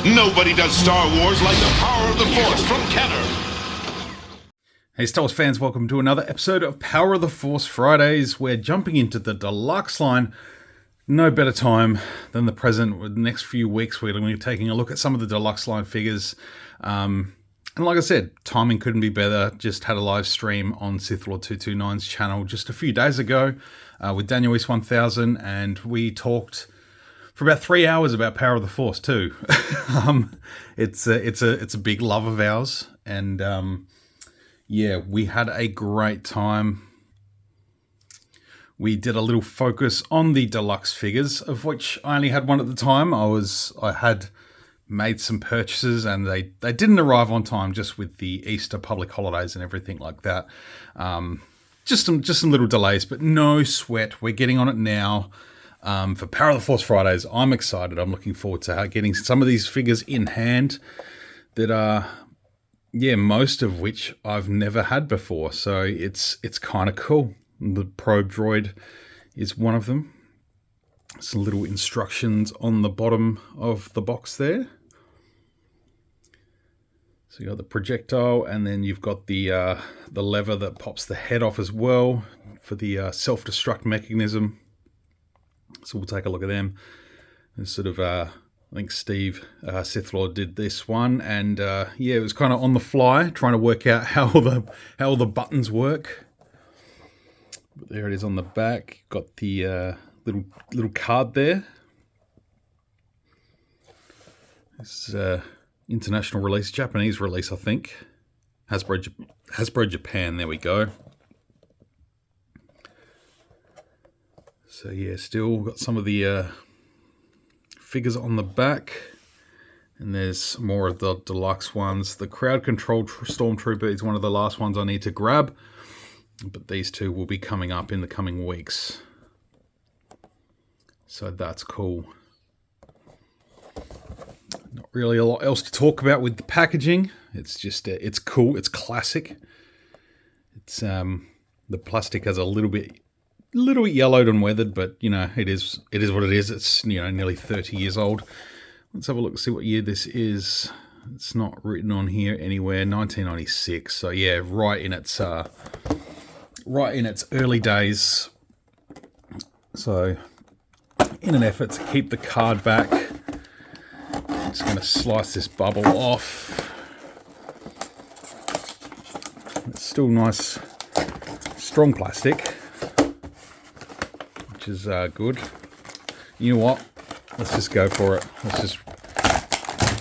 Nobody does Star Wars like the power of the Force from Kenner. Hey Star Wars fans, welcome to another episode of Power of the Force Fridays. We're jumping into the Deluxe line. No better time than the present. With the next few weeks, we're going to be taking a look at some of the Deluxe line figures. And like I said, timing couldn't be better. Just had a live stream on Sith Lord 229's channel just a few days ago with Daniel East 1000, and we talked for about 3 hours about Power of the Force too. It's a big love of ours, and yeah, we had a great time. We did a little focus on the Deluxe figures, of which I only had one at the time. I had made some purchases, and they didn't arrive on time, just with the Easter public holidays and everything like that. Just some little delays, but no sweat. We're getting on it now. For Power of the Force Fridays, I'm excited. I'm looking forward to getting some of these figures in hand that are, most of which I've never had before. So it's kind of cool. The probe droid is one of them. Some little instructions on the bottom of the box there. So you got the projectile, and then you've got the lever that pops the head off as well for the self-destruct mechanism. So we'll take a look at them. And sort of, I think Steve, Sith Lord, did this one, and it was kind of on the fly, trying to work out how all the buttons work. But there it is on the back. Got the little card there. This is international release, Japanese release, I think. Hasbro Japan. There we go. So yeah, still got some of the figures on the back, and there's more of the Deluxe ones. The crowd control Stormtrooper is one of the last ones I need to grab, but these two will be coming up in the coming weeks. So that's cool. Not really a lot else to talk about with the packaging. It's just it's cool. It's classic. It's the plastic has a little bit yellowed and weathered, but it is what it is. It's nearly 30 years old. Let's have a look and see what year this is. It's not written on here anywhere. 1996. So yeah, right in its early days. So in an effort to keep the card back, I'm just going to slice this bubble off. It's still nice, strong plastic, which is good. You know what? Let's just go for it. Let's just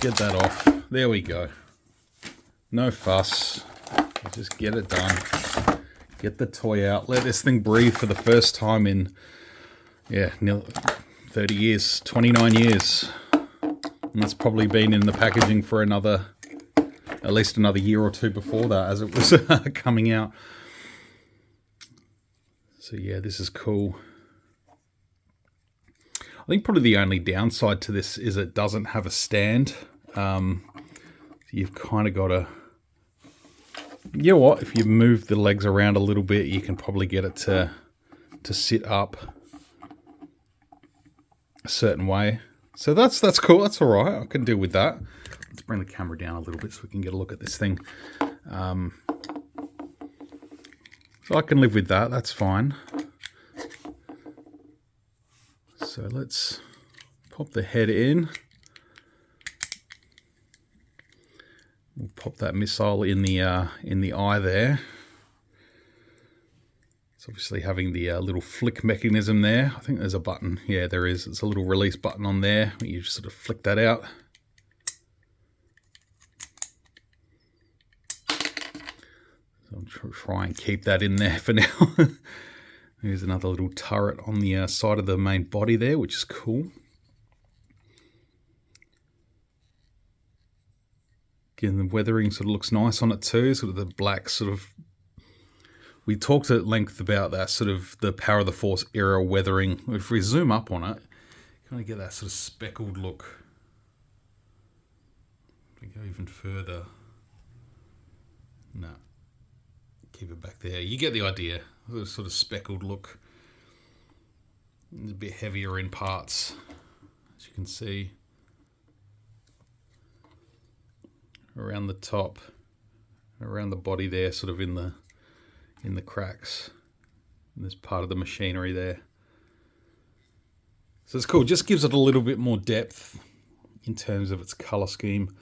get that off. There we go. No fuss. Let's just get it done. Get the toy out. Let this thing breathe for the first time in, nearly 30 years, 29 years. And that's probably been in the packaging for at least another year or two before that, as it was coming out. So yeah, this is cool. I think probably the only downside to this is it doesn't have a stand. You've kind of got to, if you move the legs around a little bit, you can probably get it to sit up a certain way. So that's cool. That's all right. I can deal with that. Let's bring the camera down a little bit so we can get a look at this thing. So I can live with that. That's fine. So let's pop the head in. We'll pop that missile in the eye there. It's obviously having the little flick mechanism there. I think there's a button. Yeah, there is. It's a little release button on there. You just sort of flick that out. So I'll try and keep that in there for now. There's another little turret on the side of the main body there, which is cool. Again, the weathering sort of looks nice on it too. Sort of the black sort of... We talked at length about that sort of the Power of the Force era weathering. If we zoom up on it, you kind of get that sort of speckled look. If we go even further... No. Keep it back there. You get the idea. The sort of speckled look. It's a bit heavier in parts, as you can see. around the top, around the body there, sort of in the cracks. And there's part of the machinery there. So it's cool. Just gives it a little bit more depth in terms of its color scheme.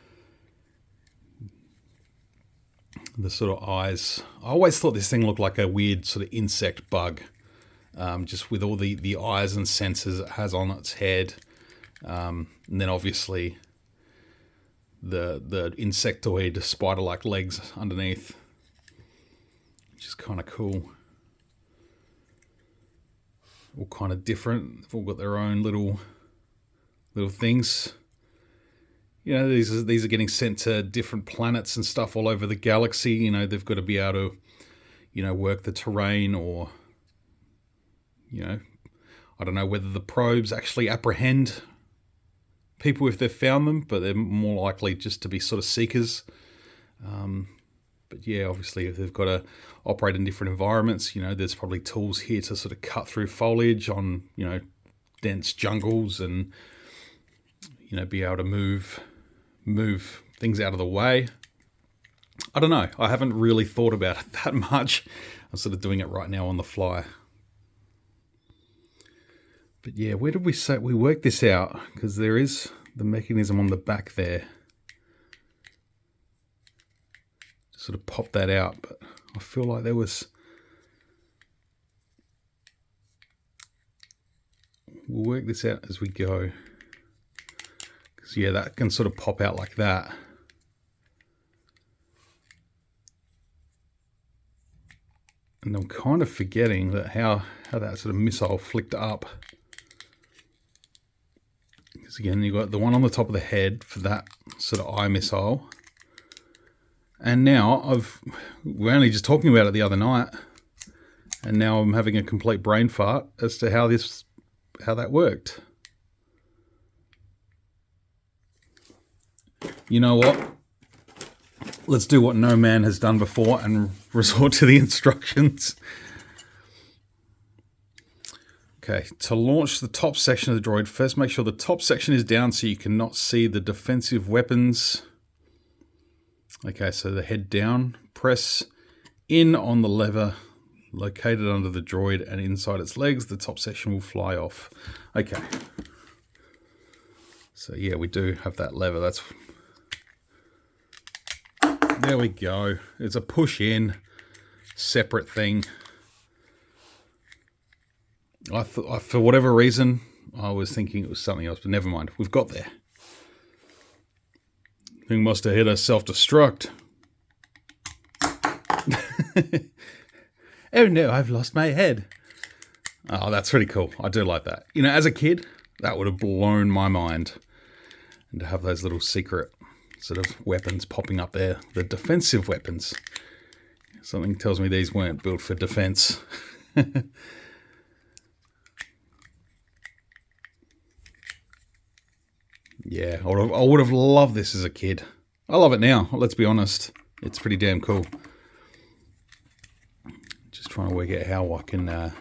The sort of eyes. I always thought this thing looked like a weird sort of insect bug. Just with all the eyes and sensors it has on its head. And then obviously the insectoid spider-like legs underneath. Which is kind of cool. All kind of different. They've all got their own little things. You know, these are getting sent to different planets and stuff all over the galaxy. You know, they've got to be able to, you know, work the terrain, or, you know, I don't know whether the probes actually apprehend people if they've found them, but they're more likely just to be sort of seekers. But yeah, obviously if they've got to operate in different environments, you know, there's probably tools here to sort of cut through foliage on, you know, dense jungles, and, you know, be able to move things out of the way. I don't know. I haven't really thought about it that much. I'm sort of doing it right now on the fly. But yeah, where did we say we worked this out? Because there is the mechanism on the back there. Sort of pop that out, but I feel like there was. We'll work this out as we go. Because yeah, that can sort of pop out like that. And I'm kind of forgetting that how that sort of missile flicked up. Because again, you've got the one on the top of the head for that sort of eye missile. And now we're only just talking about it the other night, and now I'm having a complete brain fart as to how that worked. You know what? Let's do what no man has done before and resort to the instructions. Okay, to launch the top section of the droid, first make sure the top section is down so you cannot see the defensive weapons. Okay, so the head down, press in on the lever located under the droid and inside its legs, the top section will fly off. Okay. So yeah, we do have that lever. There we go. It's a push in, separate thing. For whatever reason, I was thinking it was something else, but never mind. We've got there. Thing must have hit a self-destruct. Oh no, I've lost my head. Oh, that's really cool. I do like that. You know, as a kid, that would have blown my mind. And to have those little secret sort of weapons popping up there, the defensive weapons. Something tells me these weren't built for defense. Yeah, I would have loved this as a kid. I love it now, let's be honest. It's pretty damn cool. Just trying to work out how I can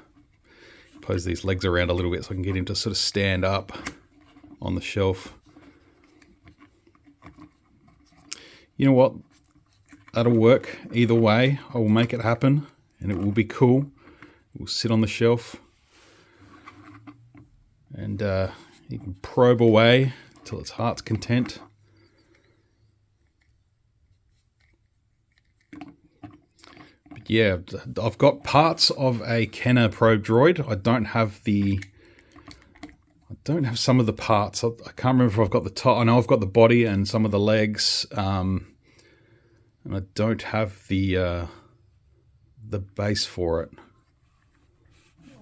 pose these legs around a little bit so I can get him to sort of stand up on the shelf. You know what? That'll work either way. I will make it happen and it will be cool. We'll sit on the shelf and you can probe away till its heart's content. But yeah, I've got parts of a Kenner probe droid. I don't have some of the parts. I can't remember if I've got the top. I know I've got the body and some of the legs, and I don't have the base for it.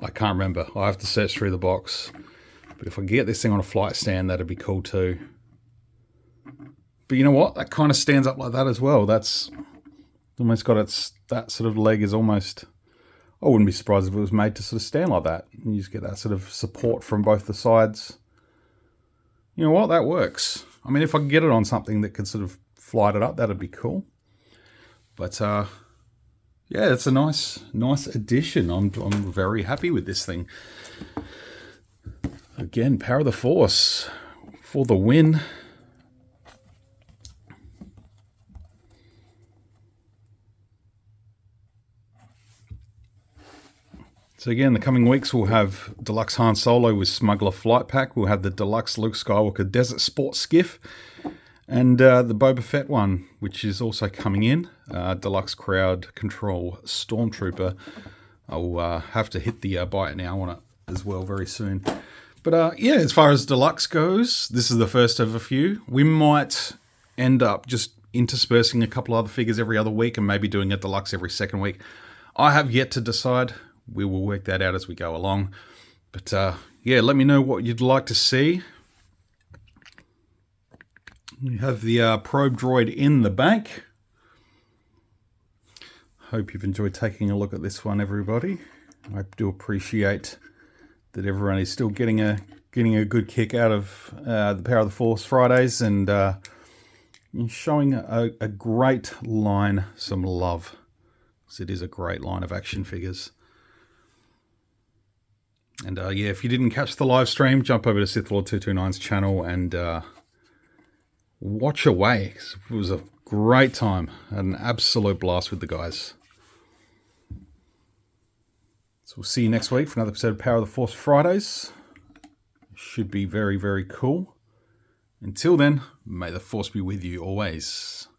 I can't remember. I have to search through the box. But if I get this thing on a flight stand, that'd be cool too. But you know what? That kind of stands up like that as well. That's almost got that sort of leg is almost, I wouldn't be surprised if it was made to sort of stand like that. And you just get that sort of support from both the sides. You know what? That works. I mean, if I could get it on something that could sort of flight it up, that'd be cool. But yeah, it's a nice addition. I'm very happy with this thing. Again, power of the force for the win. So again, the coming weeks we'll have Deluxe Han Solo with Smuggler Flight Pack. We'll have the Deluxe Luke Skywalker Desert Sport Skiff. And the Boba Fett one, which is also coming in. Deluxe Crowd Control Stormtrooper. I'll have to hit the buy it now on it as well very soon. But yeah, as far as Deluxe goes, this is the first of a few. We might end up just interspersing a couple other figures every other week and maybe doing a Deluxe every second week. I have yet to decide. We will work that out as we go along. But yeah, let me know what you'd like to see. We have the probe droid in the back. Hope you've enjoyed taking a look at this one, everybody. I do appreciate that everyone is still getting a good kick out of the Power of the Force Fridays and showing a great line some love. Because it is a great line of action figures. And yeah, if you didn't catch the live stream, jump over to SithLord229's channel and watch away. It was a great time. I had an absolute blast with the guys. So we'll see you next week for another episode of Power of the Force Fridays. Should be very, very cool. Until then, may the Force be with you always.